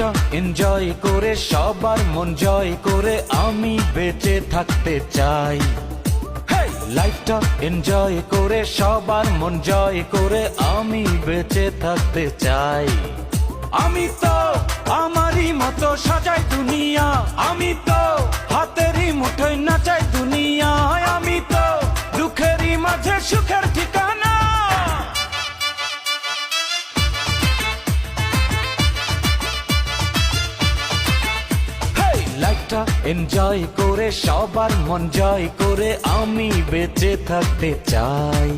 লাইফটা এনজয় করে সবার মন জয় করে আমি বেঁচে থাকতে চাই। লাইফটা এনজয় করে সবার মন জয় করে আমি বেঁচে থাকতে চাই। আমি তো আমারই মতো সাজাই দুনিয়া, আমি তো হাতেরই মুঠোয় নাচাই দুনিয়া, আমি তো দুঃখেরই মাঝে সুখের ঠিকানা। লাইফটা এনজয় করে সবার মন জয় করে আমি বেঁচে থাকতে চাই।